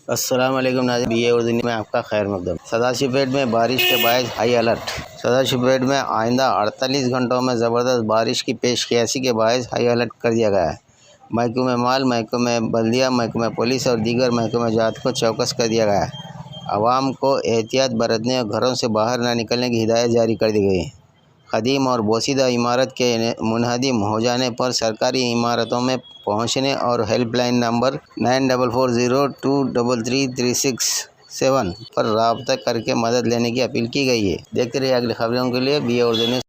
अस्सलाम वालेकुम नाज़रीन, BA उर्दू में आपका खैर मकदम। सदाशिवपेट में बारिश के बायस हाई अलर्ट। सदाशिवपेट में आइंदा 48 घंटों में ज़बरदस्त बारिश की पेशकशी के बायस हाई अलर्ट कर दिया गया है। महकमे माल, महकमे बल्दिया, महकमे पुलिस और दीगर महकमे जात को चौकस कर दिया गया है। आवाम को एहतियात बरतने और घरों से बाहर न निकलने की हिदायत जारी कर दी गई है। क़दीम और बोसीदा इमारत के मुनहदिम हो जाने पर सरकारी इमारतों में पहुंचने और हेल्पलाइन नंबर 9440233367 पर रब्ता करके मदद लेने की अपील की गई है। देखते रहिए अगली खबरों के लिए BA उर्दू न्यूज़।